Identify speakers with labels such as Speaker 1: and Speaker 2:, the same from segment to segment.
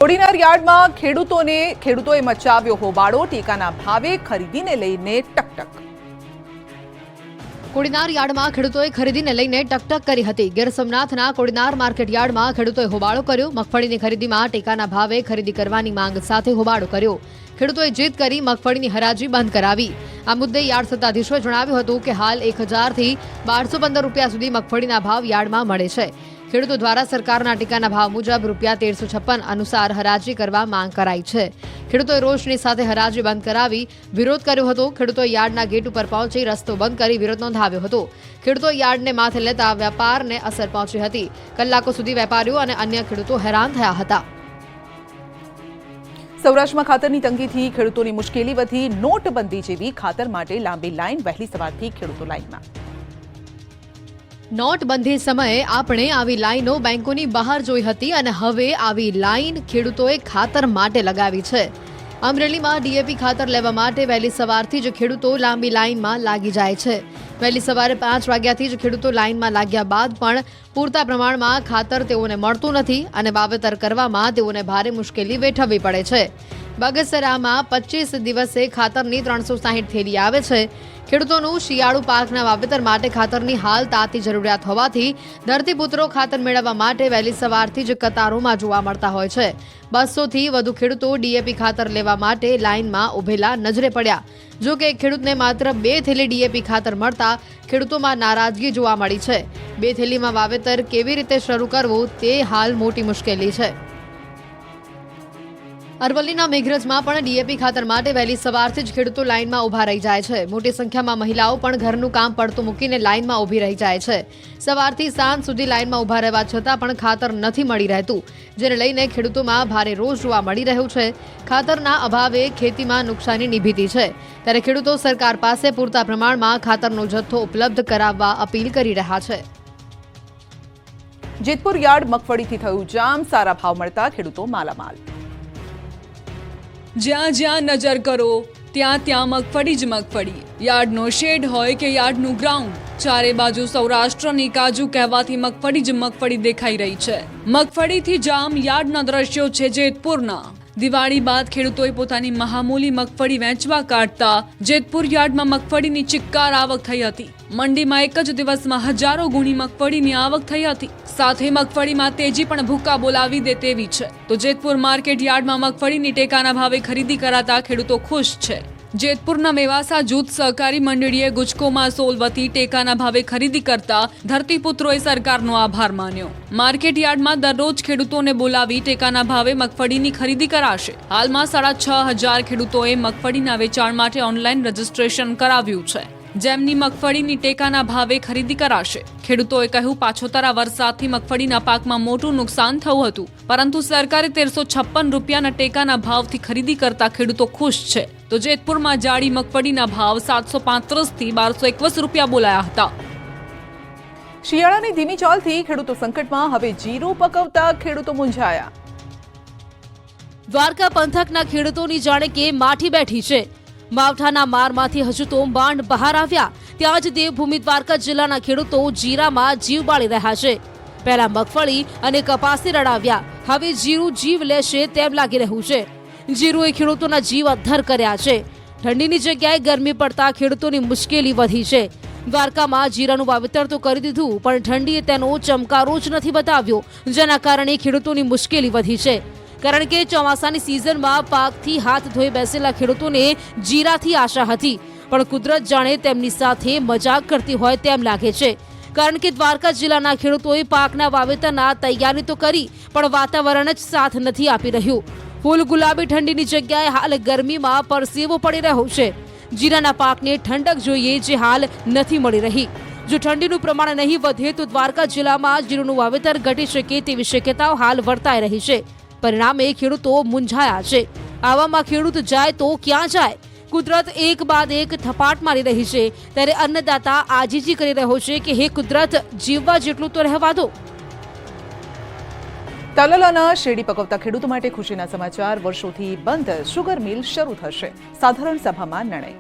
Speaker 1: કોડીનાર યાર્ડમાં ખેડૂતોએ મચાવ્યો હોબાળો, ટેકાના ભાવે ખરીદીને લઈને ટકટક।
Speaker 2: કોડીનાર યાર્ડમાં ખેડૂતોએ ખરીદીને લઈને ટકટક કરી હતી। ગીર સોમનાથના કોડીનાર માર્કેટ યાર્ડમાં ખેડૂતોએ હોબાળો કર્યો। મગફળીની ખરીદીમાં ટેકાના ભાવે ખરીદી કરવાની માંગ સાથે હોબાળો કર્યો। ખેડૂતોએ જીદ કરી મગફળીની હરાજી બંધ કરાવી। આ મુદ્દે યાર્ડ સત્તાધીશોએ જણાવ્યું હતું કે હાલ 1000 થી 1215 રૂપિયા સુધી મગફળીના ભાવ યાર્ડમાં મળે છે। ખેડૂતો દ્વારા સરકારના ટેકાના ભાવ મુજબ રૂપિયા 1356 અનુસાર હરાજી કરવા માંગ કરાઈ છે। ખેડૂતોએ રોષની સાથે હરાજી બંધ કરાવી વિરોધ કર્યો હતો। ખેડૂતોએ યાર્ડના ગેટ ઉપર પહોંચી રસ્તો બંધ કરી વિરોધ નોંધાવ્યો હતો। ખેડૂતોએ યાર્ડને માથે લેતા વેપારને અસર પહોંચી હતી। કલાકો સુધી વેપારીઓ અને અન્ય ખેડૂતો હેરાન થયા હતા।
Speaker 1: સૌરાષ્ટ્રમાં ખાતરની તંગીથી ખેડૂતોની મુશ્કેલી વધી। નોટબંધી જેવી ખાતર માટે લાંબી લાઈન, વહેલી સવારથી ખેડૂતો લાઈનમાં।
Speaker 2: નોટબંધી સમયે આપણે આવી લાઈનો બેંકોની બહાર જોઈ હતી અને હવે આવી લાઈન ખેડૂતોએ ખાતર માટે લગાવી છે। અમરેલીમાં ડીએપી ખાતર લેવા માટે વહેલી સવારથી જ ખેડૂતો લાંબી લાઈનમાં લાગી જાય છે। વહેલી સવારે 5 વાગ્યાથી જ ખેડૂતો લાઈનમાં લાગ્યા બાદ પણ પૂરતા પ્રમાણમાં ખાતર તેઓને મળતું નથી અને વાવેતર કરવામાં તેઓને ભારે મુશ્કેલી વેઠવવી પડે છે। બગસરામાં 25 દિવસે ખાતરની 360 થેલી આવે છે। ખેડૂતોનું શિયાળુ પાકના વાવેતર માટે ખાતરની હાલ તાતી જરૂરિયાત હોવાથી ધરતીપુત્રો ખાતર મેળવવા માટે વહેલી સવારથી જ કતારોમાં જોવા મળતા હોય છે। 200 થી વધુ ખેડૂતો ડીએપી ખાતર લેવા માટે લાઈનમાં ઉભેલા નજરે પડ્યા। જો કે ખેડૂતને માત્ર 2 થેલી ડીએપી ખાતર મળતા ખેડૂતોમાં નારાજગી જોવા મળી છે। 2 થેલીમાં વાવેતર કેવી રીતે શરૂ કરવું તે હાલ મોટી મુશ્કેલી છે। અરવલ્લીના મેઘરજમાં પણ ડીએપી ખાતર માટે વહેલી સવારથી જ ખેડૂતો લાઈનમાં ઊભા રહી જાય છે। મોટી સંખ્યામાં મહિલાઓ પણ ઘરનું કામ પડતું મૂકીને લાઈનમાં ઊભી રહી જાય છે। સવારથી સાંજ સુધી લાઈનમાં ઊભા રહેવા છતાં પણ ખાતર નથી મળી રહેતું, જેને લઈને ખેડૂતોમાં ભારે રોષ જોવા મળી રહ્યો છે। ખાતરના અભાવે ખેતીમાં નુકસાની નિભીતી છે, ત્યારે ખેડૂતો સરકાર પાસે પૂરતા પ્રમાણમાં ખાતરનો જથ્થો ઉપલબ્ધ કરાવવા અપીલ કરી રહ્યા છે।
Speaker 1: જેતપુર યાર્ડ મગફળીથી થયું જામ, સારા ભાવ મળતા ખેડૂતો માલામાલ।
Speaker 3: જ્યાં જ્યાં નજર કરો ત્યાં ત્યાં મગફળી જ મગફળી। યાર્ડનો શેડ હોય કે યાર્ડનું ગ્રાઉન્ડ, ચારે બાજુ સૌરાષ્ટ્રની કાજુ કહેવાથી મગફળી જ મગફળી દેખાઈ રહી છે। મગફળીથી જામ યાર્ડના દ્રશ્યો છે જેતપુરના। દિવાળી બાદ ખેડૂતોએ પોતાની મહામૂલી મગફળી વેચવા કાઢતા જેતપુર યાર્ડમાં મગફળીની ચિક્કાર આવક થઈ હતી। મંડીમાં એક જ દિવસમાં હજારો ગુણી મગફળીની આવક થઈ હતી। સાથે મગફળીમાં તેજી પણ ભૂક્કા બોલાવી દે તેવી છે। તો જેતપુર માર્કેટ યાર્ડમાં મગફળીની ટેકાના ભાવે ખરીદી કરાતા ખેડૂતો ખુશ છે। જેતપુરના મેવાસા જૂથ સહકારી મંડળીએ ગુજકોમાં સોલ વતી ટેકાના ભાવે ખરીદી કરતા ધરતીપુત્રોએ સરકારનો આભાર માન્યો। માર્કેટ યાર્ડમાં દરરોજ ખેડૂતોને બોલાવી ટેકાના ભાવે મગફળીની ખરીદી કરાશે। હાલમાં 6500 ખેડૂતોએ મગફળીના વેચાણ માટે ઓનલાઈન રજીસ્ટ્રેશન કરાવ્યું છે, જેમની મગફળીની ટેકાના ભાવે ખરીદી કરાશે। ખેડૂતોએ કહ્યું, પાછોતરા વરસાદથી મગફળીના પાકમાં મોટું નુકસાન થયું હતું, પરંતુ સરકારે 1356 રૂપિયાના ટેકાના ભાવથી ખરીદી કરતા ખેડૂતો ખુશ છે। તો જેતપુરમાં જાડી મગફળીના ભાવ 735 થી 1221 રૂપિયા બોલાયા હતા।
Speaker 1: શિયાળાની ધીમી ચાલથી ખેડૂતો સંકટમાં, હવે જીરું પકવતા ખેડૂતો મૂંઝાયા।
Speaker 4: દ્વારકા પંથકના ખેડૂતોની જાણે કે માઠી બેઠી છે। માવઠાના મારમાંથી હજુ તો માંડ બહાર આવ્યા, ત્યાં જ દેવભૂમિ દ્વારકા જિલ્લાના ખેડૂતો જીરામાં જીવ બાળી રહ્યા છે। પહેલા મગફળી અને કપાસને રડાવ્યા, હવે જીરું જીવ લેશે તેમ લાગી રહ્યું છે। જીરુએ ખેડૂતોના જીવ અદ્ધર કર્યા છે। ઠંડીની જગ્યાએ ગરમી પડતા ખેડૂતોની મુશ્કેલી વધી છે। દ્વારકામાં જીરાનું વાવેતર તો કરી દીધું, પણ ઠંડીએ તેનો ચમકારો જ નથી બતાવ્યો, જેના કારણે ખેડૂતોની મુશ્કેલી વધી છે। કારણ કે ચોમાસાની સિઝનમાં પાકથી હાથ ધોઈ બેસેલા ખેડૂતોને જીરાથી આશા હતી, પણ કુદરત જાણે તેમની સાથે મજાક કરતી હોય તેમ લાગે છે। કારણ કે દ્વારકા જિલ્લાના ખેડૂતોએ પાકના વાવેતરના તૈયારી તો કરી, પણ વાતાવરણ જ સાથ નથી આપી રહ્યું। ફૂલ ગુલાબી ઠંડીની જગ્યાએ હાલ ગરમીમાં પરસેવો પડી રહ્યો છે। જીરાના પાકને ઠંડક જોઈએ, જે હાલ નથી મળી રહી। જો ઠંડીનું પ્રમાણ નહીં વધે તો દ્વારકા જિલ્લામાં જીરુનું વાવેતર ઘટી શકે તેવી શક્યતાઓ હાલ વર્તાઈ રહી છે। પરિણામે ખેડૂતો મૂંઝાયા છે। આવામાં ખેડૂત જાય તો ક્યાં જાય? કુદરત એક બાદ એક થપાટ મારી રહી છે, ત્યારે અન્નદાતા આજીજી કરી રહ્યો છે કે હે કુદરત, જીવવા જેટલું તો રહેવા દો।
Speaker 1: તાલાલાના શેરડી પકવતા ખેડૂતો માટે ખુશીના સમાચાર। વર્ષોથી બંધ શુગર મિલ શરૂ થશે, સાધારણ સભામાં નિર્ણય।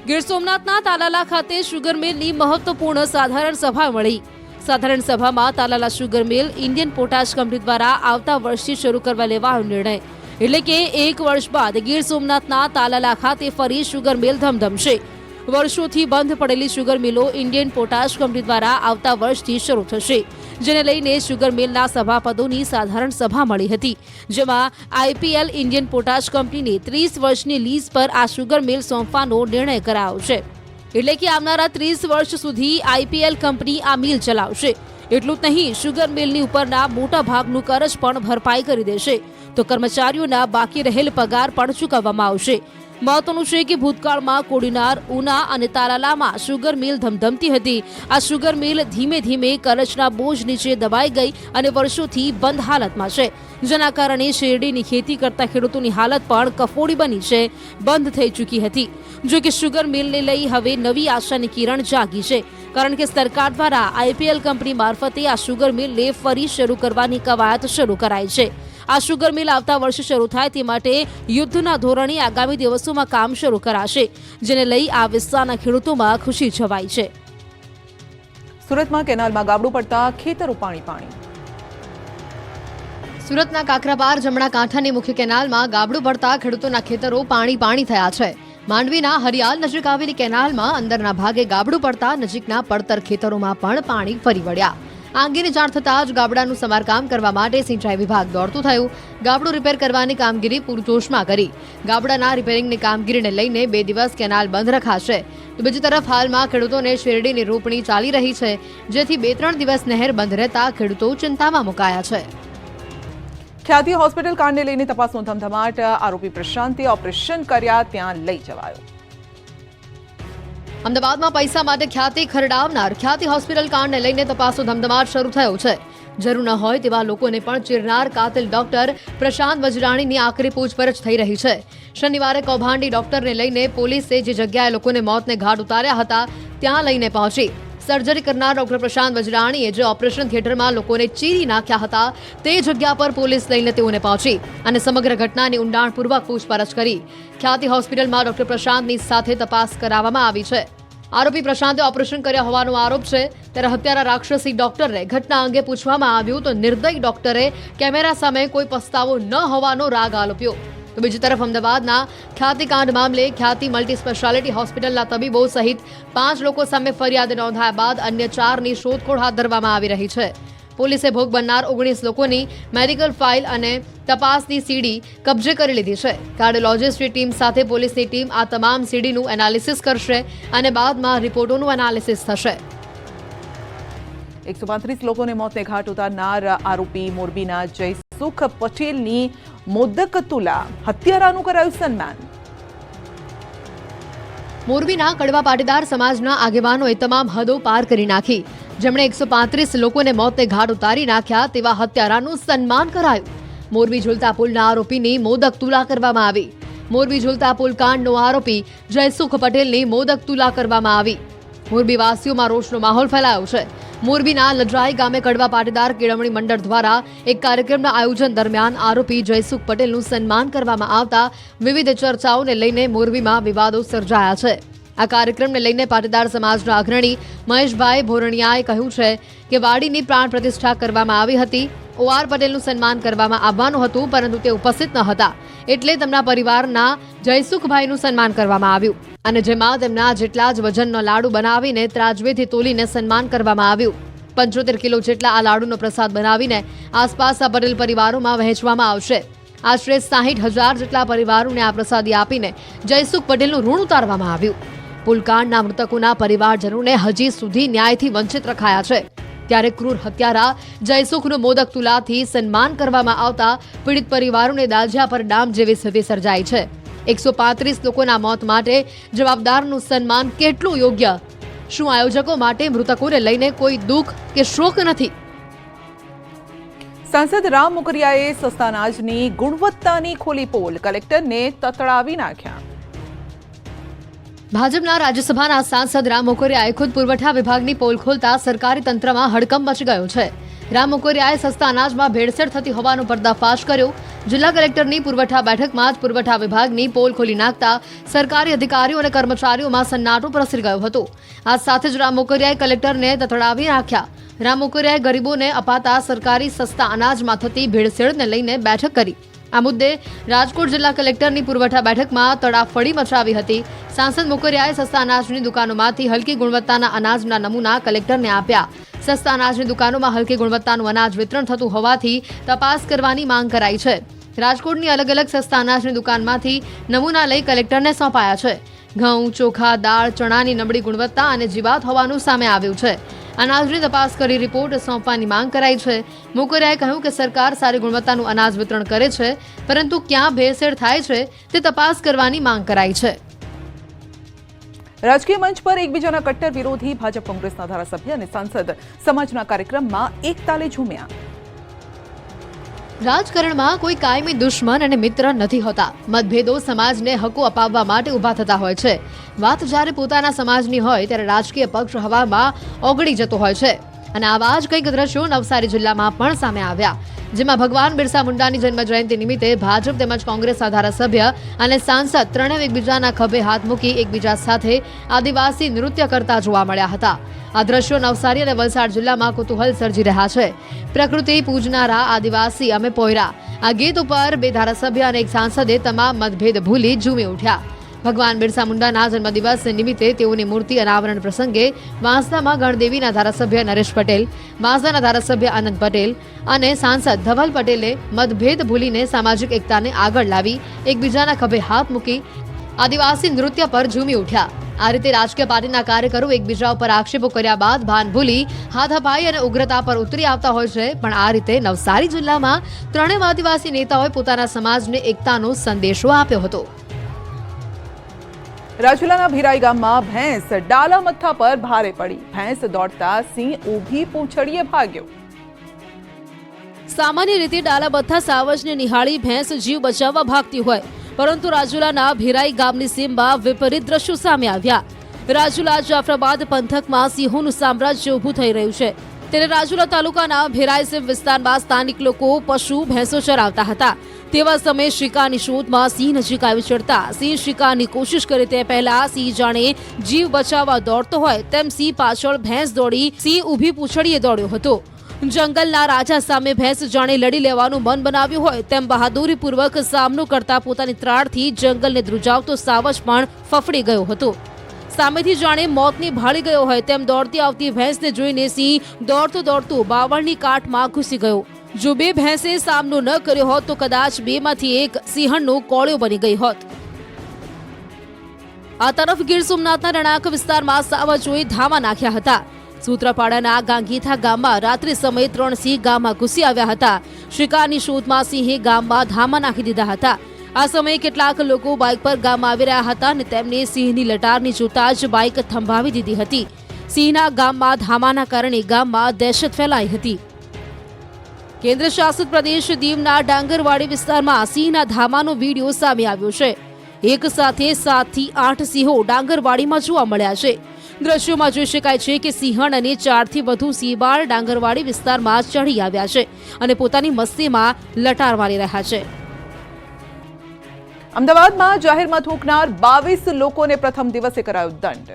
Speaker 4: ગીર સોમનાથના તાલાલા ખાતે શુગર મિલની મહત્વપૂર્ણ સાધારણ સભા મળી। સાધારણ સભામાં તાલાલા શુગર મિલ ઇન્ડિયન પોટાશ કંપની દ્વારા આવતા વર્ષથી શરૂ કરવા લેવાયો નિર્ણય, એટલે કે 1 વર્ષ બાદ ગીર સોમનાથના તાલાલા ખાતે ફરી શુગર મિલ ધમધમશે. વર્ષોથી બંધ પડેલી શુગર મિલો ઇન્ડિયન પોટાશ કંપની દ્વારા આવતા વર્ષથી શરૂ થશે, જેને લઈને શુગર મિલના સભાપતિઓની સાધારણ સભા મળી હતી, જેમાં આઈપીએલ ઇન્ડિયન પોટાશ કંપનીને 30 વર્ષની લીઝ પર આ શુગર મિલ સોંપવાનો નિર્ણય કરાયો છે. એટલે કે આવનારા 30 વર્ષ સુધી આઈપીએલ કંપની આ મિલ ચલાવશે. એટલું જ નહીં, શુગર મિલની ઉપરના મોટા ભાગનું કરજ પણ ભરપાઈ કરી દેશે, તો કર્મચારીઓના બાકી રહેલ પગાર પણ ચૂકવવામાં આવશે. મહત્વનું છે કે ભૂતકાળમાં કોડીનાર, ઉના અને તાલાલામાં શુગર મિલ ધમધમતી હતી. આ શુગર મિલ ધીમે ધીમે કરજના બોજ નીચે દબાઈ ગઈ અને વર્ષોથી બંધ હાલતમાં છે, જેના કારણે શેરડીની ખેતી કરતા ખેડૂતોની હાલત પણ કફોડી બની છે, બંધ થઈ ચૂકી હતી. જો કે શુગર મિલને લઈ હવે નવી આશાની કિરણ જાગી છે, કારણ કે સરકાર દ્વારા આઈપીએલ કંપની મારફતે આ શુગર મિલને ફરી શરૂ કરવાની કવાયત શરૂ કરાઈ છે. આ શુગર મિલ આવતા વર્ષે શરૂ થાય તે માટે યુદ્ધના ધોરણે આગામી દિવસોમાં કામ શરૂ કરાશે, જેને લઈ આ વિસ્તારના ખેડૂતોમાં ખુશી છવાઈ છે.
Speaker 1: સુરતમાં કેનાલમાં ગાબડું પડતા ખેતરો પાણી.
Speaker 2: સુરતના કાકરાપાર જમણા કાંઠાની મુખ્ય કેનાલમાં ગાબડું પડતા ખેડૂતોના ખેતરો પાણી થયા છે. માંડવીના હરિયાલ નજીક આવેલી કેનાલમાં અંદરના ભાગે ગાબડું પડતા નજીકના પડતર ખેતરોમાં પણ પાણી ફરી વળ્યા. આ અંગેની જાણ થતાં જ ગાબડાનું સમારકામ કરવા માટે સિંચાઈ વિભાગ દોડતું થયું. ગાબડું રિપેર કરવાની કામગીરી પૂરજોશમાં કરી. ગાબડાના રિપેરિંગની કામગીરીને લઈને 2 દિવસ કેનાલ બંધ રખાશે. તો બીજી તરફ હાલમાં ખેડૂતોને શેરડીની રોપણી ચાલી રહી છે, જેથી 2-3 દિવસ નહેર બંધ રહેતા ખેડૂતો ચિંતામાં મુકાયા છે.
Speaker 1: ખ્યાતિ હોસ્પિટલ કાંડને લઈને તપાસનો ધમધમાટ. આરોપી પ્રશાંતે ઓપરેશન કર્યા ત્યાં લઈ જવાયો.
Speaker 2: અમદાવાદમાં પૈસા માટે ખ્યાતિ ખરડાવનાર ખ્યાતિ હોસ્પિટલ કાંડને લઈને તપાસનો ધમધમાટ શરૂ થયો છે. જરૂર ન હોય તેવા લોકોને પણ ચીરનાર કાતિલ ડોક્ટર પ્રશાંત વજરાણીની આકરી પૂછપરછ થઈ રહી છે. શનિવારે કૌભાંડી ડોક્ટરને લઈને પોલીસે જે જગ્યાએ લોકોને મોતને ઘાટ ઉતાર્યા હતા ત્યાં લઈને પહોંચી. સર્જરી કરનાર ડોક્ટર પ્રશાંત વજરાણીએ જે ઓપરેશન થિયેટરમાં લોકોને ચીરી નાખ્યા હતા તે જગ્યા પર પોલીસ લઈને તેઓને પહોંચી અને સમગ્ર ઘટનાની ઊંડાણપૂર્વક પૂછપરછ કરી. ખ્યાતિ હોસ્પિટલમાં ડોક્ટર પ્રશાંતની સાથે તપાસ કરાવવામાં આવી છે. આરોપી પ્રશાંતે ઓપરેશન કર્યા હોવાનો આરોપ છે, ત્યારે હત્યારા રાક્ષસી ડોક્ટરને ઘટના અંગે પૂછવામાં આવ્યું તો નિર્દય ડોક્ટરે કેમેરા સામે કોઈ પસ્તાવો ન હોવાનો રાગ આરોપ્યો. તો બીજી તરફ અમદાવાદના ખ્યાતિકાંડ મામલે ખ્યાતિ મલ્ટી સ્પેશિયાલિટી હોસ્પિટલના તબીબો સહિત 5 લોકો સામે ફરિયાદ નોંધાયા બાદ અન્ય 4ની શોધખોળ હાથ ધરવામાં આવી રહી છે. પોલીસે ભોગ બનનાર 19 લોકોની મેડિકલ ફાઇલ અને તપાસની સીડી કબજે કરી લીધી છે. કાર્ડિયોલોજિસ્ટની ટીમ સાથે પોલીસની ટીમ આ તમામ સીડીનું એનાલિસિસ કરશે અને બાદમાં રિપોર્ટોનું એનાલિસિસ થશે.
Speaker 1: 135 લોકોને મોતને ઘાટ ઉતારનાર આરોપી મોરબીના જયસુખ પટેલની મોદક તુલા હત્યારાનું કરાયું સન્માન.
Speaker 2: મોરબીના કડવા પાટીદાર સમાજના આગેવાનોએ તમામ હદો પાર કરી નાખી. જેમણે 135 લોકોને મોતને ઘાટ ઉતારી નાખ્યા તેવા હત્યારાનું સન્માન કરાયું. મોરબી ઝુલતા પુલના આરોપીની મોદક તુલા કરવામાં આવી. મોરબી ઝુલતા પુલ કાંડનો આરોપી જયસુખ પટેલની મોદક તુલા કરવામાં આવી. મોરબી વાસીઓમાં રોષનો માહોલ ફેલાયો છે. મોરબીના લજરાઈ ગામે કડવા પાટીદાર કેળવણી મંડળ દ્વારા એક કાર્યક્રમના આયોજન દરમિયાન આરોપી જયસુખ પટેલનું સન્માન કરવામાં આવતા વિવિધ ચર્ચાઓને લઈને મોરબીમાં વિવાદો સર્જાયા છે. આ કાર્યક્રમને લઈને પાટીદાર સમાજના અગ્રણી મહેશભાઈ ભોરણિયાએ કહ્યું છે કે વાડીની પ્રાણ પ્રતિષ્ઠા કરવામાં આવી હતી. OR પટેલનું સન્માન કરવામાં આવવાનું હતું, પરંતુ તે ઉપસ્થિત ન હતા, એટલે તેમના પરિવારના જયસુખભાઈનું સન્માન કરવામાં આવ્યું અને જેમાં તેમના જેટલા જ વજનનો લાડુ બનાવીને ત્રાજવેથી તોલીને સન્માન કરવામાં આવ્યું. 75 કિલો જેટલા આ લાડુનો પ્રસાદ બનાવીને આસપાસના પટેલ પરિવારોમાં વહેંચવામાં આવશે. આશરે 60,000 જેટલા પરિવારોને આ પ્રસાદી આપીને જયસુખ પટેલનું ઋણ ઉતારવામાં આવ્યું. પુલકાંડના મૃતકોના પરિવારજનોને હજી સુધી ન્યાયથી વંચિત રખાયા છે. ત્યારે ક્રૂર હત્યારા જયસુખનું મોદક તુલાથી સન્માન કરવામાં આવતા પીડિત પરિવારોને દાઝ્યા પર ડામ જેવી સ્થિતિ સર્જાઈ છે. 135 લોકોના મોત માટે જવાબદારનું સન્માન કેટલું યોગ્ય? શું આયોજકો માટે મૃતકોને લઈને કોઈ દુઃખ કે શોક નથી?
Speaker 1: સાંસદ રામ મોકરિયાએ સસ્તા અનાજની ગુણવત્તાની ખોલી પોલ, કલેક્ટરને તતડાવી નાખ્યા.
Speaker 2: ભાજપના રાજ્યસભાના સાંસદ રામ મોકરિયાએ ખુદ પુરવઠા વિભાગની પોલ ખોલતા સરકારી તંત્રમાં હડકંપ મચી ગયો છે. રામ મોકરિયાએ સસ્તા અનાજમાં ભેળસેળ થતી હોવાનો પર્દાફાશ કર્યો. જિલ્લા કલેક્ટરની પુરવઠા બેઠકમાં જ પુરવઠા વિભાગની પોલ ખોલી નાખતા સરકારી અધિકારીઓ અને કર્મચારીઓમાં સન્નાટો પ્રસરી ગયો હતો. આ સાથે જ રામ મોકરિયાએ કલેક્ટરને તતડાવી નાખ્યા. રામ મોકરિયાએ ગરીબોને અપાતા સરકારી સસ્તા અનાજમાં થતી ભેળસેળને લઈને બેઠક કરી. આ મુદ્દે રાજકોટ જિલ્લા કલેક્ટરની પુરવઠા બેઠકમાં તડાફડી મચાવી હતી. સાંસદ મોકરિયાએ સસ્તા અનાજની દુકાનોમાંથી હલકી ગુણવત્તાના અનાજના નમૂના કલેક્ટરને આપ્યા. સસ્તા અનાજની દુકાનોમાં હલકી ગુણવત્તાનું અનાજ વિતરણ થતું હોવાથી તપાસ કરવાની માંગ કરાઈ છે. રાજકોટની અલગ અલગ સસ્તા અનાજની દુકાનમાંથી નમૂના લઈ કલેક્ટરને સોંપાયા છે. ઘઉં, ચોખા, દાળ, ચણાની નબળી ગુણવત્તા અને જીવાત હોવાનું સામે આવ્યું છે. અનાજની તપાસ કરી રિપોર્ટ સોંપવાની માંગ કરાઈ છે. મોકરિયાએ કહ્યું કે સરકાર સારી ગુણવત્તાનું અનાજ વિતરણ કરે છે, પરંતુ ક્યાં ભેળસેળ થાય છે તે તપાસ કરવાની માંગ કરાઈ છે.
Speaker 1: રાજકીય મંચ પર એકબીજાના કટ્ટર વિરોધી ભાજપ કોંગ્રેસના ધારાસભ્ય અને સાંસદ સમાજના કાર્યક્રમમાં એક તાલે ઝૂમ્યા.
Speaker 2: રાજકારણમાં કોઈ કાયમી દુશ્મન અને મિત્ર નથી હોતા. મતભેદો સમાજને હકો અપાવવા માટે ઊભા થતા હોય છે. વાત જ્યારે પોતાના સમાજની હોય ત્યારે રાજકીય પક્ષ હવામાં ઓગળી જતો હોય છે. અને આવા જ કંઈક દ્રશ્યો નવસારી જિલ્લામાં પણ સામે આવ્યા, જેમાં ભગવાન બિરસા મુંડાની જન્મજયંતિ નિમિત્તે ભાજપ તેમજ કોંગ્રેસના ધારાસભ્ય અને સાંસદ ત્રણેય એકબીજાના ખભે હાથ મૂકી એકબીજા સાથે આદિવાસી નૃત્ય કરતા જોવા મળ્યા હતા. આ દ્રશ્યો નવસારી અને વલસાડ જિલ્લામાં કુતૂહલ સર્જી રહ્યા છે. પ્રકૃતિ પૂજનારા આદિવાસી અમે પોયરા આ ગીત ઉપર બે ધારાસભ્ય અને એક સાંસદે તમામ મતભેદ ભૂલી ઝૂમી ઉઠ્યા. ભગવાન બિરસા મુંડાના જન્મદિવસ નિમિત્તે તેઓની મૂર્તિ અનાવરણ પ્રસંગે વાંસદામાં ગણદેવીના ધારાસભ્ય નરેશ પટેલ, વાંસદાના ધારાસભ્ય આનંદ પટેલ અને સાંસદ ધવલ પટેલે મતભેદ ભૂલીને સામાજિક એકતાને આગળ લાવી એકબીજાના ખભે હાથ મૂકી આદિવાસી નૃત્ય પર ઝૂમી ઉઠ્યા. આ રીતે રાજકીય પાર્ટીના કાર્યકરો એકબીજા ઉપર આક્ષેપો કર્યા બાદ ભાન ભૂલી હાથાપાઈ અને ઉગ્રતા પર ઉતરી આવતા હોય છે. પણ આ રીતે નવસારી જિલ્લામાં ત્રણેય આદિવાસી નેતાઓએ પોતાના સમાજને એકતાનો સંદેશો આપ્યો હતો.
Speaker 1: રાજુલાના ભીરાઈ ગામમાં ભેંસ ડાલા મથ્થા પર ભારે પડી. ભેંસ દોડતા સિંહ ઊભી પૂંછડીએ ભાગ્યો.
Speaker 4: સામાન્ય રીતે ડાલા બથ્થા સાવજને નિહાળી ભેંસ જીવ બચાવવા ભાગતી હોય, પરંતુ રાજુલાના ભીરાઈ ગામની સીમમાં વિપરીત દ્રશ્યો સામે આવ્યા. રાજુલા જાફરાબાદ પંથકમાં સિંહોનું સામ્રાજ્ય ઊભું થઈ રહ્યું છે. ત્યારે રાજુલા તાલુકાના ભીરાઈ સીમ વિસ્તારમાં સ્થાનિક લોકો પશુ ભેંસો ચરાવતા હતા. તેવા સમયે શિકારની શોધમાં સિંહ નજીક આવી ચડતા સિંહ શિકારની કોશિશ કરે તે પહેલા સિંહ જાણે જીવ બચાવવા દોડતો હોય તેમ સિંહ પાછળ ભેંસ દોડી સિંહ ઊભી પૂંછડીએ દોડ્યો હતો. જંગલના રાજા સામે ભેંસ જાણે લડી લેવાનું મન બનાવ્યું હોય તેમ બહાદુરીપૂર્વક સામનો કરતા પોતાની ત્રાડથી જંગલને ધ્રુજાવતો સાવજ પણ ફફડી ગયો હતો. સામેથી જાણે મોતની ભાળી ગયો હોય તેમ દોડતી આવતી ભેંસને જોઈને સિંહ દોડતો દોડતો બાવળની કાટમાં ઘૂસી ગયો. જો બે ભેંસે સામનો ન કર્યો હોત તો કદાચ બેમાંથી એક સિંહણનો કોળિયો બની ગઈ હોત. આ તરફ ગીર સોમનાથના રણાક વિસ્તારમાં સાવજોએ ધામા નાખ્યા હતા. સૂત્રાપાડાના ગાંગીથા ગામમાં રાત્રિ સમયે 3 સિંહ ગામમાં ઘૂસી આવ્યા હતા. શિકારની શોધમાં સિંહે ગામમાં ધામા નાખી દીધા હતા. આ સમયે કેટલાક લોકો બાઇક પર ગામમાં આવી રહ્યા હતા અને તેમને સિંહની લટારની જોતા જ બાઇક થંભાવી દીધી હતી. સિંહના ગામમાં ધામાના કારણે ગામમાં દહેશત ફેલાઈ હતી. કેન્દ્ર શાસિત પ્રદેશ દીવના ડાંગરવાડી વિસ્તારમાં સિંહના ધામાનો વિડીયો સામે આવ્યો છે. એક સાથે 7 થી 8 સિંહો ડાંગરવાડીમાં જોવા મળ્યા છે. દ્રશ્યોમાં જોઈ શકાય છે કે સિંહણ અને 4 થી વધુ સિંહબાળ ડાંગરવાડી વિસ્તારમાં ચઢી આવ્યા છે અને પોતાની મસ્તીમાં લટાર મારી રહ્યા છે.
Speaker 1: અમદાવાદમાં જાહેરમાં થૂંકનાર 22 લોકોને પ્રથમ દિવસે કરાયો દંડ.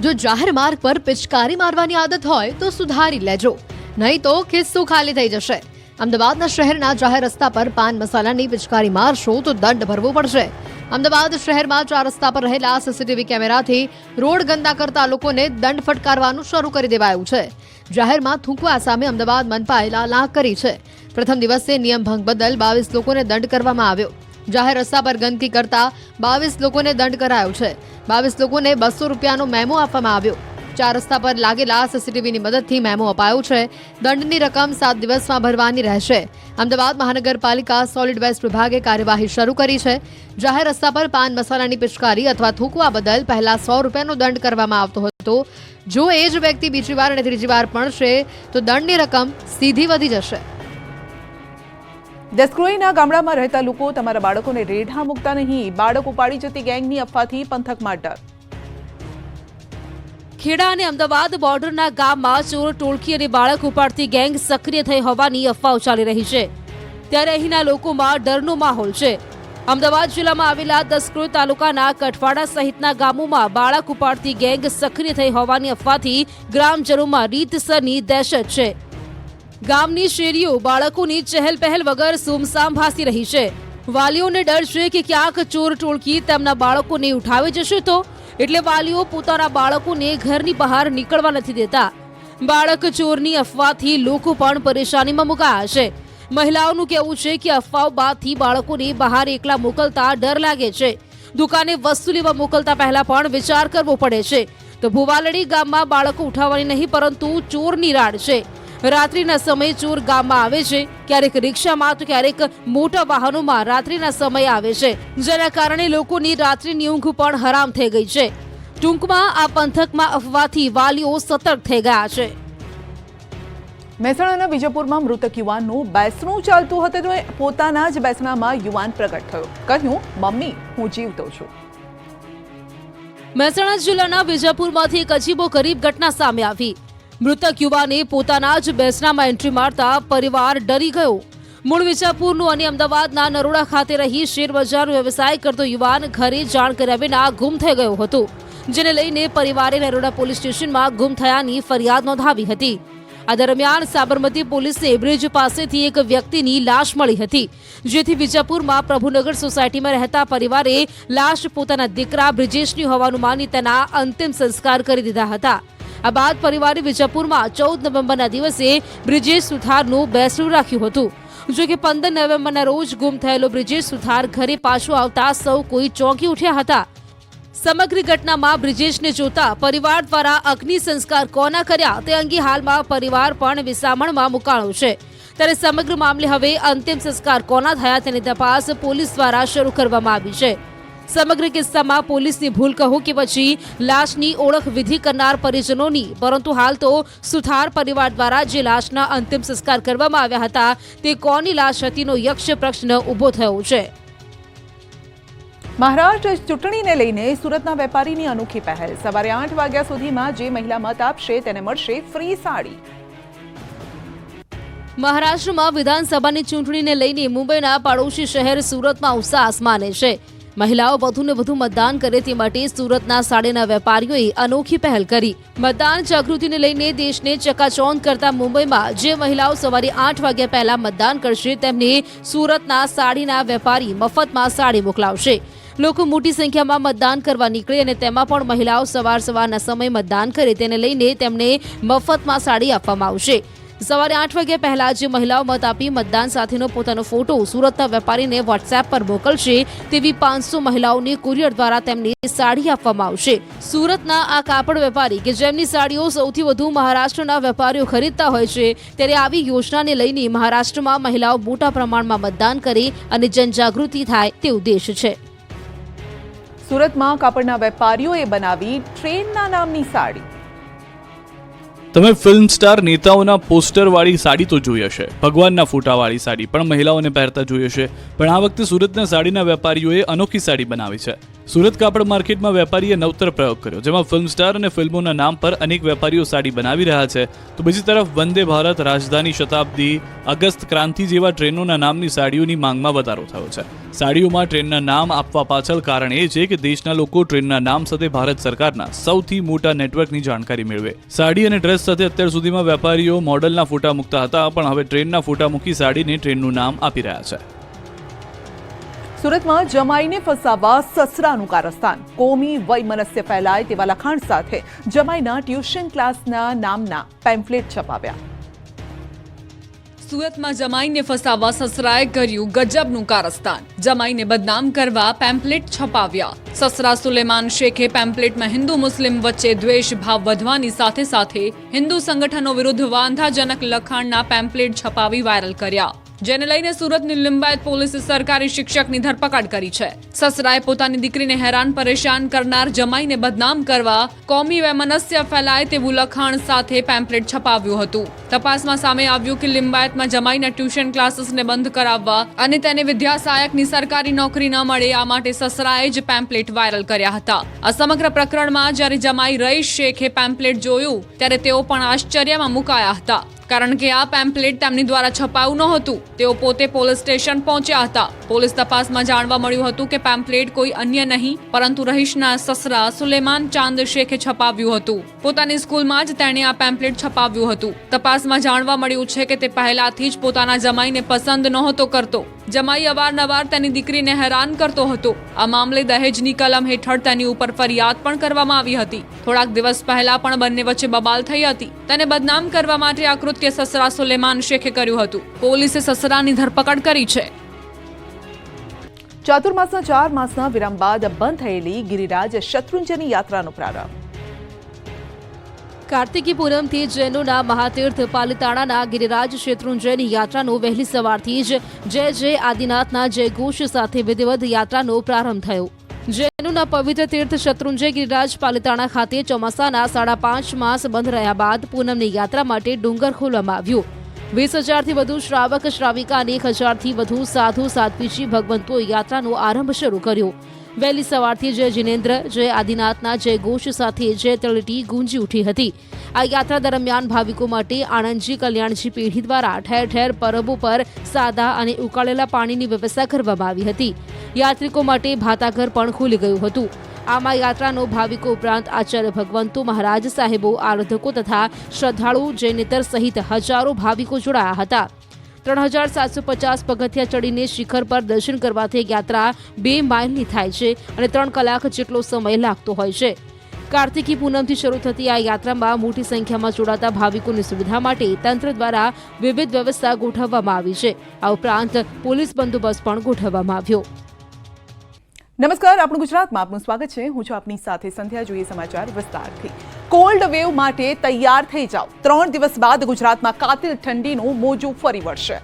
Speaker 2: જો જાહેર માર્ગ પર પિચકારી મારવાની આદત હોય તો સુધારી લેજો, નહીં તો ખિસ્સું ખાલી થઈ જશે. અમદાવાદના શહેરના જાહેર રસ્તા પર પાન મસાલાની પિચકારી મારશો તો દંડ ભરવો પડશે. અમદાવાદ શહેરમાં 4 રસ્તા પર રહેલા સીસીટીવી કેમેરાથી રોડ ગંદા કરતા લોકોને દંડ ફટકારવાનું શરૂ કરી દેવાયું છે. જાહેરમાં થૂંકવા સામે અમદાવાદ મનપાએ લાલાક કરી છે. પ્રથમ દિવસે નિયમ ભંગ બદલ 22 લોકોને દંડ કરવામાં આવ્યો. જાહેર રસ્તા પર ગંદકી કરતા 22 લોકોને દંડ કરાયો છે. 22 લોકોને 200 રૂપિયાનો મેમો આપવામાં આવ્યો. 4 રસ્તા પર લાગેલા સીસીટીવીની મદદથી મેમો અપાયો છે. દંડની રકમ 7 દિવસમાં ભરવાની રહેશે. અમદાવાદ મહાનગરપાલિકા સોલિડ વેસ્ટ વિભાગે કાર્યવાહી શરૂ કરી છે. જાહેર રસ્તા પર પાન મસાલાની પિચકારી અથવા થૂંકવા બદલ પહેલા 100 રૂપિયાનો દંડ કરવામાં આવતો હતો. જો એ જ વ્યક્તિ બીજી વાર અને ત્રીજી વાર પડશે તો દંડની રકમ સીધી વધી જશે.
Speaker 1: દસક્રોઈના ગામડામાં રહેતા લોકો તમારા બાળકોને રેઢા મૂકતા નહીં. બાળક ઉપાડી જતી ગેંગની અફવાથી પંથકમાં ડર.
Speaker 4: ખેડા અને અમદાવાદ બોર્ડરના ગામમાં ચોર ટોળકી અને બાળક ઉપાડતી ગેંગ સક્રિય થઈ હોવાની અફવાઓ ચાલી રહી છે. ત્યારે અહીંના લોકોમાં ડરનો માહોલ છે. અમદાવાદ જિલ્લામાં આવેલા દસક્રોલ તાલુકાના કઠવાડા સહિતના ગામોમાં બાળક ઉપાડતી ગેંગ સક્રિય થઈ હોવાની અફવાથી ગ્રામજનોમાં રીતસરની દહેશત છે. ગામની શેરીઓ બાળકોની ચહેલપહેલ વગર સુમસામ ભાસી રહી છે. વાલીઓને ડર છે કે ક્યાંક ચોર ટોળકી તેમના બાળકોને ઉઠાવી જશે તો એટલે વાલીઓ પોતાના બાળકોને ઘરની બહાર નીકળવા નથી દેતા. બાળક ચોરની અફવાથી લોકો પણ પરેશાનીમાં મુકાયા છે. મહિલાઓનું કહેવું છે કે અફવાઓ બાદથી બાળકોને બહાર એકલા મોકલતા ડર લાગે છે. દુકાને વસ્તુ લેવા મોકલતા પહેલા પણ વિચાર કરવો પડે છે. તો ભુવાલડી ગામમાં બાળકો ઉઠાવવાની નહીં પરંતુ ચોરની રાડ છે. રાત્રિના સમયે ચોર ગામમાં આવે છે. ક્યારેક રિક્ષામાં તો ક્યારેક મોટા વાહનોમાં રાત્રિના સમયે આવે છે, જેના કારણે લોકોની રાત્રિની ઊંઘ પણ હરામ થઈ ગઈ છે. ટૂંકમાં આ પંથકમાં અફવાથી વાલીઓ સતર્ક થઈ ગયા છે.
Speaker 1: મહેસાણાના વિજયપુરમાં મૃતક યુવાનનું બેસણું ચાલતું હતું તો પોતાના જ બેસણામાં યુવાન પ્રગટ થયો. કહ્યું, મમ્મી, હું જીવતો છું.
Speaker 4: મહેસાણા જિલ્લાના વિજયપુરમાંથી એક અજીબોગરીબ ઘટના સામે આવી. મૃતક યુવાને પોતાના જ બેસણામાં એન્ટ્રી મારતા પરિવાર ડરી ગયો. મૂળ વિજાપુરનું અને અમદાવાદના નરોડા ખાતે રહી શેરબજારનો વ્યવસાય કરતો યુવાન ઘરે જાણ કર્યા વિના ગુમ થઈ ગયો હતો, જેને લઈને પરિવારે નરોડા પોલીસ સ્ટેશનમાં ગુમ થયાની ફરિયાદ નોંધાવી હતી. આ દરમિયાન સાબરમતી પોલીસે બ્રિજ પાસેથી એક વ્યક્તિની લાશ મળી હતી, જેથી વિજાપુરમાં પ્રભુનગર સોસાયટીમાં રહેતા પરિવારે લાશ પોતાના દીકરા બ્રિજેશની હોવાનું માની તેના અંતિમ સંસ્કાર કરી દીધા હતા. આ બાદ પરિવારે વિજાપુરમાં 14 નવેમ્બરના દિવસે બ્રિજેશ સુથારનું બેસણું રાખ્યું હતું. જો કે 15 નવેમ્બરના રોજ ગુમ થયેલો બ્રિજેશ સુથાર ઘરે પાછો આવતા સૌ કોઈ ચોંકી ઉઠ્યા હતા. સમગ્ર ઘટનામાં બ્રિજેશને જોતા પરિવાર દ્વારા અગ્નિ સંસ્કાર કોના કર્યા તે અંગે હાલમાં પરિવાર પણ વિસામણમાં મુકાણો છે. ત્યારે સમગ્ર મામલે હવે અંતિમ સંસ્કાર કોના થયા તેની તપાસ પોલીસ દ્વારા શરૂ કરવામાં આવી છે. સમગ્ર કિસ્સામાં પોલીસની ભૂલ કહો કે પછી લાશની ઓળખ વિધિ કરનાર પરિજનોની, પરંતુ હાલ તો સુથાર પરિવાર દ્વારા જે લાશના અંતિમ સંસ્કાર કરવામાં આવ્યા હતા તે કોની લાશ હતીનો યક્ષ પ્રશ્ન ઊભો થયો છે.
Speaker 1: મહારાષ્ટ્ર ચૂંટણીને લઈને સુરતના વેપારીની અનોખી પહેલ. સવારે 8 વાગ્યા સુધીમાં જે મહિલા મત આપશે તેને મળશે ફ્રી સાડી.
Speaker 4: મહારાષ્ટ્રમાં વિધાનસભાની ચૂંટણીને લઈને મુંબઈના પાડોશી શહેર સુરતમાં ઉત્સાહ આસમાને છે. મહિલાઓ વધુને વધુ મતદાન કરે તે માટે સુરતના સાડીના વેપારીઓએ અનોખી પહેલ કરી. મતદાન જાગૃતિને લઈને દેશને ચકાચૌંધ કરતા મુંબઈમાં જે મહિલાઓ સવારે 8 વાગ્યા પહેલા મતદાન કરશે તેમને સુરતના સાડીના વેપારી મફતમાં સાડી મોકલાવશે. લોકો મોટી સંખ્યામાં મતદાન કરવા નીકળે અને તેમાં પણ મહિલાઓ સવારના સમયે મતદાન કરે તેને લઈને તેમને મફતમાં સાડી આપવામાં આવશે. સવારે 8 વાગ્યા પહેલા જે મહિલાઓ મત આપી મતદાન સાથેનો પોતાનો ફોટો સુરતના વેપારીને વોટ્સએપ પર મોકલશે તેવી 500 મહિલાઓને કુરિયર દ્વારા તેમને સાડી આપવામાં આવશે. સુરતના આ કાપડ વેપારી કે જેમની સાડીઓ સૌથી વધુ મહારાષ્ટ્રના વેપારીઓ ખરીદતા હોય છે, ત્યારે આવી યોજનાને લઈને મહારાષ્ટ્રમાં મહિલાઓ મોટા પ્રમાણમાં મતદાન કરે અને જનજાગૃતિ થાય તે ઉદ્દેશ છે.
Speaker 1: સુરતમાં કાપડના વેપારીઓએ બનાવી ટ્રેનના નામની સાડી.
Speaker 5: તમે ફિલ્મ સ્ટાર નેતાઓના પોસ્ટરવાળી સાડી તો જોઈ હશે, ભગવાનના ફોટાવાળી સાડી પણ મહિલાઓને પહેરતા જોઈ હશે, પણ આ વખતે સુરતના સાડીના વેપારીઓએ અનોખી સાડી બનાવી છે. સુરત કાપડ માર્કેટમાં વેપારીએ નવતર પ્રયોગ કર્યો, જેમાં ફિલ્મ સ્ટાર અને ફિલ્મોના નામ પર અનેક વેપારીઓ સાડી બનાવી રહ્યા છે. તો બીજી તરફ વંદે ભારત, રાજધાની શતાબ્દી, અગસ્ત ક્રાંતિ જેવા ટ્રેનોના નામની સાડીઓની માંગમાં વધારો થયો છે. સાડીઓમાં ટ્રેનના નામ આપવા પાછળ કારણ એ છે કે દેશના લોકો ટ્રેનના નામ સાથે ભારત સરકારના સૌથી મોટા નેટવર્કની જાણકારી મેળવે. સાડી અને ડ્રેસ સાથે અત્યાર સુધીમાં વેપારીઓ મોડલના ફોટા મૂકતા હતા, પણ હવે ટ્રેનના ફોટા મૂકી સાડીને ટ્રેનનું નામ આપી રહ્યા છે.
Speaker 1: સુરતમાં જમાઈને ફસાવવા સસરાનું કારસ્તાન. કોમી વૈમનસ્ય ફેલાય તેવા લખાણ સાથે જમાઈના ટ્યુશન ક્લાસના નામના પેમ્ફલેટ છપાવ્યા.
Speaker 3: સુરતમાં જમાઈને ફસાવવા સસરાએ કર્યું ગજબનું કારસ્તાન. જમાઈને બદનામ કરવા પેમ્પલેટ છપાવ્યા. સસરા સુલેમાન શેખે પેમ્પલેટમાં હિન્દુ મુસ્લિમ વચ્ચે દ્વેષ ભાવ વધવાની સાથે સાથે હિન્દુ સંગઠનો વિરુદ્ધ વાંધાજનક લખાણના પેમ્પલેટ છપાવી વાયરલ કર્યા, જેને લઈને સુરતની લિંબાયત પોલીસે સરકારી શિક્ષકની ધરપકડ કરી છે. સસરાએ પોતાની દીકરીને હેરાન પરેશાન કરનાર જમાઈને બદનામ કરવા કોમી વૈમનસ્ય ફેલાય તેવું લખાણ સાથે પેમ્પલેટ છપાવ્યું હતું. તપાસમાં સામે આવ્યું કે લિંબાયતમાં જમાઈના ટ્યુશન ક્લાસીસને બંધ કરાવવા અને તેને વિદ્યાસહાયકની સરકારી નોકરી ન મળે આ માટે સસરાએ જ પેમ્પલેટ વાયરલ કર્યા હતા. આ સમગ્ર પ્રકરણમાં જ્યારે જમાઈ રઈસ શેખે પેમ્પલેટ જોયું ત્યારે તેઓ પણ આશ્ચર્યમાં મુકાયા હતા, કારણ કે આ પેમ્પલેટ તેમની દ્વારા છપાયું નહોતું. તેઓ પોતે પોલીસ સ્ટેશન પહોંચ્યા હતા. પોલીસ તપાસમાં જાણવા મળ્યું હતું કે પેમ્પલેટ કોઈ અન્ય નહીં પરંતુ રહીશના સસરા સુલેમાન ચાંદ શેખે છપાવ્યું હતું. પોતાની સ્કૂલમાં જ તેણે આ પેમ્પલેટ છપાવ્યું હતું. તપાસમાં જાણવા મળ્યું છે કે તે પહેલાથી જ પોતાના જમાઈને પસંદ નહોતો કરતો. જમાઈ અવારનવાર તેની દીકરીને હેરાન કરતો હતો. આ મામલે દહેજની કલમ હેઠળ તેની ઉપર ફરિયાદ પણ કરવામાં આવી હતી. થોડાક દિવસ પહેલા પણ બંને વચ્ચે બબાલ થઈ હતી. તેને બદનામ કરવા માટે આ કૃત્ય સસરા સુલેમાન શેખે કર્યું હતું. પોલીસે સસરાની ધરપકડ કરી છે.
Speaker 1: ચાતુર્માસના 4 માસના વિરામ બાદ બંધ થયેલી ગિરિરાજ શત્રુંજયની યાત્રાનો પ્રારંભ.
Speaker 4: કાર્તિકી પૂનમથી જૈનોના મહાતીર્થ પાલિતાણાના ગિરિરાજ શેત્રુંજયની યાત્રાનો વહેલી સવારથી જ જય જય આદિનાથના જયઘોષ સાથે વિધિવત યાત્રાનો પ્રારંભ થયો. જૈનોના પવિત્ર તીર્થ શત્રુંજય ગિરિરાજ પાલિતાણા ખાતે ચોમાસાના 5.5 માસ બંધ રહ્યા બાદ પૂનમની યાત્રા માટે ડુંગર ખોલવામાં આવ્યો. 20,000થી વધુ શ્રાવક શ્રાવિકા અને 1,000થી વધુ સાધુ સાધ્વીજી ભગવંતોએ યાત્રાનો આરંભ શરૂ કર્યો. વહેલી સવારથી જય જિનેન્દ્ર જય આદિનાથના જયઘોષ સાથે જય તળેટી ગુંજી ઉઠી હતી. આ યાત્રા દરમિયાન ભાવિકો માટે આણંદજી કલ્યાણજી પેઢી દ્વારા ઠેર ઠેર પરબો પર સાદા અને ઉકાળેલા પાણીની વ્યવસ્થા કરવામાં આવી હતી. યાત્રિકો માટે ભાતાઘર પણ ખુલી ગયું હતું. આમાં યાત્રાનો ભાવિકો ઉપરાંત આચાર્ય ભગવંતો મહારાજ સાહેબો આરાધકો તથા શ્રદ્ધાળુ જૈનેતર સહિત હજારો ભાવિકો જોડાયા હતા. 3,750 પગથિયા ચડીને શિખર પર દર્શન કરવાથી યાત્રા 2 માઇલની થાય છે અને 3 કલાક જેટલો સમય લાગતો હોય છે. કાર્તિકી પૂનમથી શરૂ થતી આ યાત્રામાં મોટી સંખ્યામાં જોડાતા ભાવિકોની સુવિધા માટે તંત્ર દ્વારા વિવિધ વ્યવસ્થા ગોઠવવામાં આવી છે. આ ઉપરાંત પોલીસ બંદોબસ્ત પણ ગોઠવવામાં આવ્યો.
Speaker 1: નમસ્કાર, આપણું ગુજરાતમાં આપનું સ્વાગત છે. હું છું આપની સાથે સંધ્યા. જોઈએ સમાચાર વિસ્તારથી. કોલ્ડ વેવ માટે તૈયાર થઈ જાઓ. 3 દિવસ બાદ ગુજરાતમાં કાતિલ ઠંડીનું મોજું ફરી વળશે.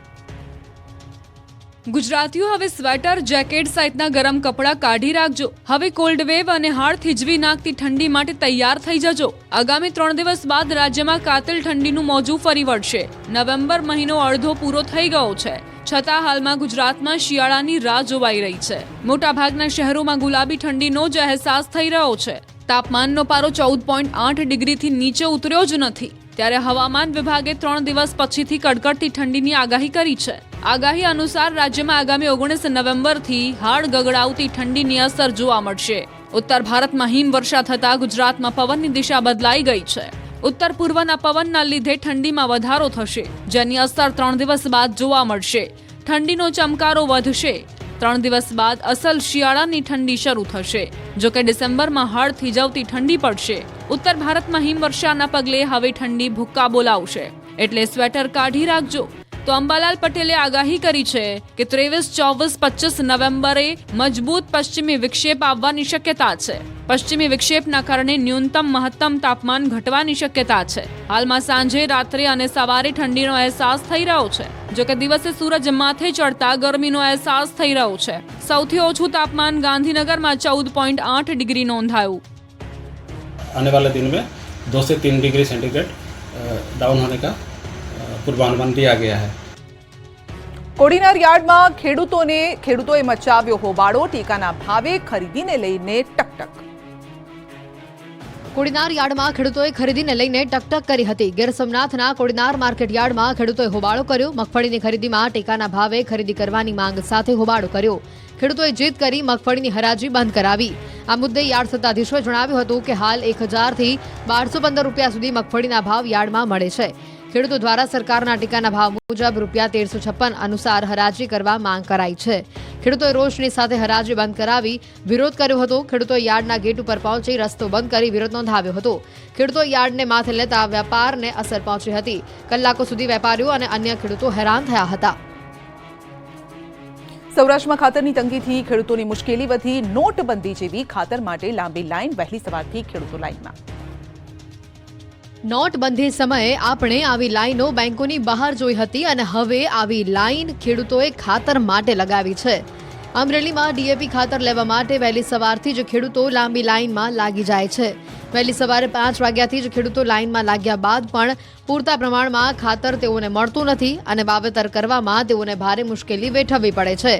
Speaker 3: ગુજરાતીઓ હવે સ્વેટર, જેકેટ સહિતના ગરમ કપડાં કાઢી રાખજો. હવે કોલ્ડ વેવ અને હાડ થીજવી નાખતી ઠંડી માટે તૈયાર થઈ જજો. આગામી 3 દિવસ બાદ રાજ્યમાં કાતિલ ઠંડીનું મોજું ફરી વળશે. નવેમ્બર મહિનો અડધો પૂરો થઈ ગયો છે. છતાં હાલમાં ગુજરાતમાં શિયાળાની રાહ જોવાઈ રહી છે. મોટાભાગના શહેરોમાં ગુલાબી ઠંડીનો જ અહેસાસ થઈ રહ્યો છે. તાપમાનનો પારો 14.8 ડિગ્રીથી નીચે ઉતર્યો જ નથી. ત્યારે હવામાન વિભાગે 3 દિવસ પછીથી કડકડતી ઠંડીની આગાહી કરી છે. આગાહી અનુસાર રાજ્યમાં આગામી 19 નવેમ્બરથી હાડ ગગડાવતી ઠંડીની અસર જોવા મળશે. ઉત્તર ભારતમાં હિમવર્ષા થતા ગુજરાતમાં પવનની દિશા બદલાઈ ગઈ છે. ઉત્તર પૂર્વના પવનના લીધે ઠંડીમાં વધારો થશે, જેની અસર 3 દિવસ બાદ જોવા મળશે. ઠંડીનો ચમકારો વધશે. 3 દિવસ બાદ અસલ શિયાળાની ઠંડી શરૂ થશે. જોકે ડિસેમ્બરમાં હાડ થીજવતી ઠંડી પડશે. ઉત્તર ભારતમાં હિમવર્ષાના પગલે હવે ઠંડી ભૂક્કા બોલાવશે, એટલે સ્વેટર કાઢી રાખજો. તો અંબાલાલ પટેલે આગાહી કરી છે કે 23, 24, 25 નવેમ્બરે મજબૂત પશ્ચિમી વિક્ષેપ આવવાની શક્યતા છે. પશ્ચિમી વિક્ષેપના કારણે ન્યૂનતમ મહત્તમ તાપમાન ઘટવાની શક્યતા છે. હાલમાં સાંજે, રાત્રે અને સવારે ઠંડીનો અહેસાસ થઈ રહ્યો છે. જોકે દિવસે સૂરજ માથે ચડતા ગરમીનો અહેસાસ થઈ રહ્યો છે. સૌથી ઓછું તાપમાન ગાંધીનગરમાં 14.8 ડિગ્રી નોંધાયું.
Speaker 6: आने वाले दिन में 2 से 3 डिग्री सेंटीग्रेड डाउन होने का पूर्वानुमान दिया गया है.
Speaker 1: કોડીનાર યાર્ડમાં ખેડૂતોએ મચાવ્યો હોબાળો. ટેકાના ભાવે ખરીદીને લઈને ટકટક.
Speaker 2: કોડીનાર યાર્ડમાં ખેડૂતોએ ખરીદીને લઈને ટકટક કરી હતી. ગીર સોમનાથના કોડીનાર માર્કેટ યાર્ડમાં ખેડૂતોએ હોબાળો કર્યો. મગફળીની ખરીદીમાં ટેકાના ભાવે ખરીદી કરવાની માંગ સાથે હોબાળો કર્યો. ખેડૂતોએ જીદ કરી મગફળીની હરાજી બંધ કરાવી. આ મુદ્દે યાર્ડ સત્તાધીશોએ જણાવ્યું હતું કે હાલ 1,000થી 1,215 રૂપિયા સુધી મગફળીના ભાવ યાર્ડમાં મળે છે. ખેડૂતો દ્વારા સરકારના ટેકાના ભાવ મુજબ ₹1,356 અનુસાર હરાજી કરવા માંગ કરાઈ છે. ખેડૂતોએ રોષની સાથે હરાજી બંધ કરાવી વિરોધ કર્યો હતો. ખેડૂતોએ યાર્ડના ગેટ ઉપર પહોંચી રસ્તો બંધ કરી વિરોધ નોંધાવ્યો હતો. ખેડૂતોએ યાર્ડને માથે લેતા વેપારને અસર પહોંચી હતી. કલાકો સુધી વેપારીઓ અને અન્ય ખેડૂતો હેરાન થયા હતા.
Speaker 1: સૌરાષ્ટ્રમાં ખાતરની તંગીથી ખેડૂતોની મુશ્કેલી વધી. નોટબંધી જેવી ખાતર માટે લાંબી લાઈન. વહેલી સવારથી ખેડૂતો લાઈનમાં.
Speaker 2: નોટબંધી સમયે આપણે આવી લાઈનો બેંકોની બહાર જોઈ હતી અને હવે આવી લાઈન ખેડૂતોએ ખાતર માટે લગાવી છે. અમરેલીમાં ડીએપી ખાતર લેવા માટે વહેલી સવારથી જ ખેડૂતો લાંબી લાઇનમાં લાગી જાય છે. વહેલી સવારે 5 વાગ્યાથી જ ખેડૂતો લાઇનમાં લાગ્યા બાદ પણ પૂરતા પ્રમાણમાં ખાતર તેઓને મળતું નથી અને વાવેતર કરવામાં તેઓને ભારે મુશ્કેલી વેઠવવી પડે છે.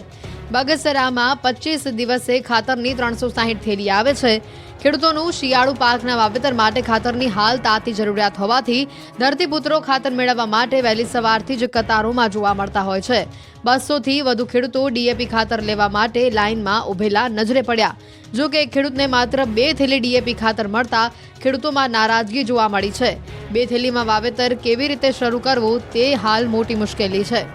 Speaker 2: બગસરામાં 25 દિવસે ખાતરની 360 થેલી આવે છે. ખેડૂતોનું શિયાળુ પાકના વાવેતર માટે ખાતરની હાલ તાતી જરૂરિયાત હોવાથી ધરતીપુત્રો ખાતર મેળવવા માટે વહેલી સવારથી જ કતારોમાં જોવા મળતા હોય છે. 200થી વધુ ખેડૂતો ડીએપી ખાતર લેવા માટે લાઇનમાં ઉભેલા નજરે પડ્યા. જો કે ખેડૂતને માત્ર 2 થેલી ડીએપી ખાતર મળતા ખેડૂતોમાં નારાજગી જોવા મળી છે. 2 થેલીમાં વાવેતર કેવી રીતે શરૂ કરવું તે હાલ મોટી મુશ્કેલી છે.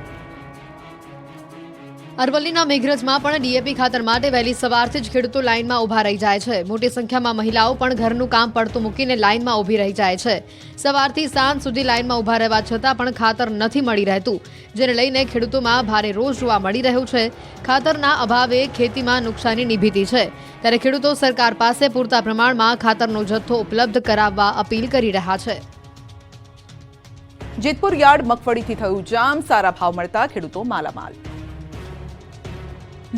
Speaker 2: અરવલ્લીના મેઘરજમાં પણ ડીએપી ખાતર માટે વહેલી સવારથી જ ખેડૂતો લાઇનમાં ઊભા રહી જાય છે. મોટી સંખ્યામાં મહિલાઓ પણ ઘરનું કામ પડતું મૂકીને લાઇનમાં ઊભી રહી જાય છે. સવારથી સાંજ સુધી લાઇનમાં ઊભા રહેવા છતાં પણ ખાતર નથી મળી રહેતું, જેને લઈને ખેડૂતોમાં ભારે રોષ જોવા મળી રહ્યો છે. ખાતરના અભાવે ખેતીમાં નુકસાનીની ભીતિ છે, ત્યારે ખેડૂતો સરકાર પાસે પૂરતા પ્રમાણમાં ખાતરનો જથ્થો ઉપલબ્ધ કરાવવા અપીલ કરી રહ્યા છે.
Speaker 1: જેતપુર યાર્ડ મગફળીથી થયું જામ, સારા ભાવ મળતા ખેડૂતો માલામાલ.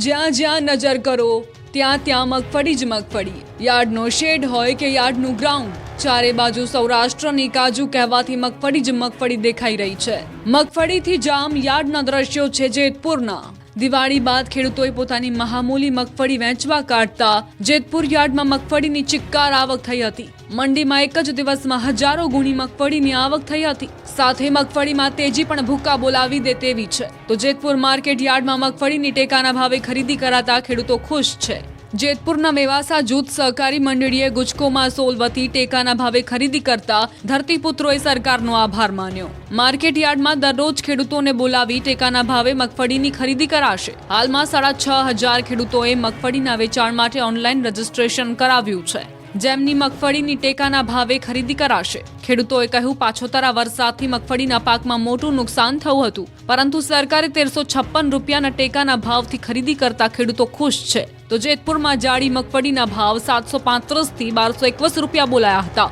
Speaker 3: જ્યાં જ્યાં નજર કરો ત્યાં ત્યાં મગફળી જ મગફળી. યાર્ડનો શેડ હોય કે યાર્ડનું ગ્રાઉન્ડ, ચારે બાજુ સૌરાષ્ટ્રની કાજુ કહેવાથી મગફળી જ મગફળી દેખાઈ રહી છે. મગફળીથી જામ યાર્ડના દ્રશ્યો છે જેતપુરના. દિવાળી બાદ ખેડૂતોએ પોતાની મહામૂલી મગફળી વેચવા કાઢતા જેતપુર યાર્ડમાં મગફળીની ચિક્કાર આવક થઈ હતી. મંડીમાં એક જ દિવસમાં હજારો ગુણી મગફળીની આવક થઈ હતી. સાથે મગફળીમાં તેજી પણ ભૂક્કા બોલાવી દે તેવી છે. તો જેતપુર માર્કેટ યાર્ડમાં મગફળીની ટેકાના ભાવે ખરીદી કરાતા ખેડૂતો ખુશ છે. જેતપુરના મેવાસા જૂથ સહકારી મંડળીએ ગુજકોમાં 16 વતી ટેકાના ભાવે ખરીદી કરતા ધરતીપુત્રોએ સરકારનો આભાર માન્યો. માર્કેટ યાર્ડમાં દરરોજ ખેડૂતોને બોલાવી ટેકાના ભાવે મગફળીની ખરીદી કરાશે. હાલમાં 6500 ખેડૂતોએ મગફળીના વેચાણ માટે ઓનલાઈન રજીસ્ટ્રેશન કરાવ્યું છે, જેમની મગફળીની ટેકાના ભાવે ખરીદી કરાશે. ખેડૂતોએ કહ્યું, પાછોતરા વરસાદથી મગફળીના પાકમાં મોટું નુકસાન થયું હતું, પરંતુ સરકારે 1356 રૂપિયાના ટેકાના ભાવથી ખરીદી કરતા ખેડૂતો ખુશ છે. તો જેતપુરમાં જાડી મગફળીના ભાવ 735થી 1221 રૂપિયા બોલાયા હતા.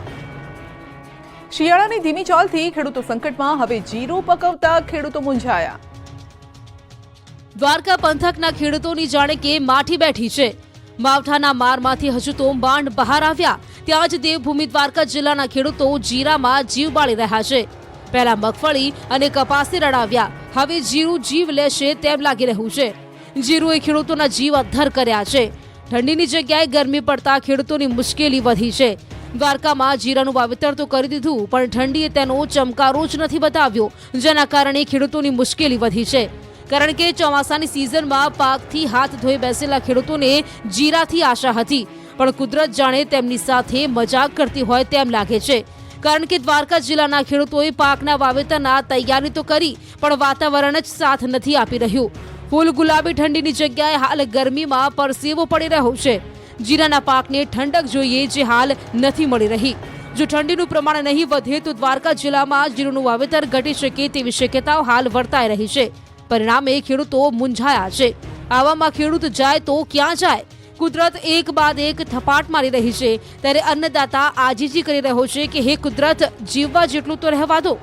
Speaker 1: શિયાળાની ધીમી ચાલથી ખેડૂતો સંકટમાં, હવે જીરું પકવતા ખેડૂતો મૂંઝાયા.
Speaker 4: દ્વારકા પંથકના ખેડૂતોની જાણે કે માઠી બેઠી છે. માવઠાના મારમાંથી હજુ તો માંડ બહાર આવ્યા, ત્યાં જ દેવભૂમિ દ્વારકા જિલ્લાના ખેડૂતો જીરામાં જીવ બાળી રહ્યા છે. પહેલા મગફળી અને કપાસને રડાવ્યા, હવે જીરું જીવ લેશે તેમ લાગી રહ્યું છે. જીરુએ ખેડૂતોના જીવ અદ્ધર કર્યા છે. ઠંડીની જગ્યાએ ગરમી પડતા ખેડૂતોની મુશ્કેલી વધી છે. દ્વારકામાં જીરાનું વાવેતર તો કરી દીધું, પણ ઠંડીએ તેનો ચમકારો જ નથી બતાવ્યો, જેના કારણે ખેડૂતોની મુશ્કેલી વધી છે. કારણ કે ચોમાસાની સિઝનમાં પાકથી હાથ ધોઈ બેસેલા ખેડૂતોને જીરાથી આશા હતી, પણ કુદરત જાણે તેમની સાથે મજાક કરતી હોય તેમ લાગે છે. કારણ કે દ્વારકા જિલ્લાના ખેડૂતોએ પાકના વાવેતરના તૈયારી તો કરી, પણ વાતાવરણ જ સાથ નથી આપી રહ્યું. ફૂલ ગુલાબી ઠંડીની જગ્યાએ હાલ ગરમીમાં પરસેવો પડી રહ્યો છે. જીરાના પાકને ઠંડક જોઈએ, જે હાલ નથી મળી રહી. જો ઠંડીનું પ્રમાણ નહીં વધે તો દ્વારકા જિલ્લામાં જીરુનું વાવેતર ઘટી શકે તેવી શક્યતાઓ હાલ વર્તાઈ રહી છે. પરિણામે ખેડૂતો મૂંઝાયા છે. આવામાં ખેડૂત જાય તો ક્યાં જાય? કુદરત એક બાદ એક થપાટ મારી રહી છે, ત્યારે અન્નદાતા આજીજી કરી રહ્યો છે કે હે કુદરત, જીવવા જેટલું તો રહેવા દો.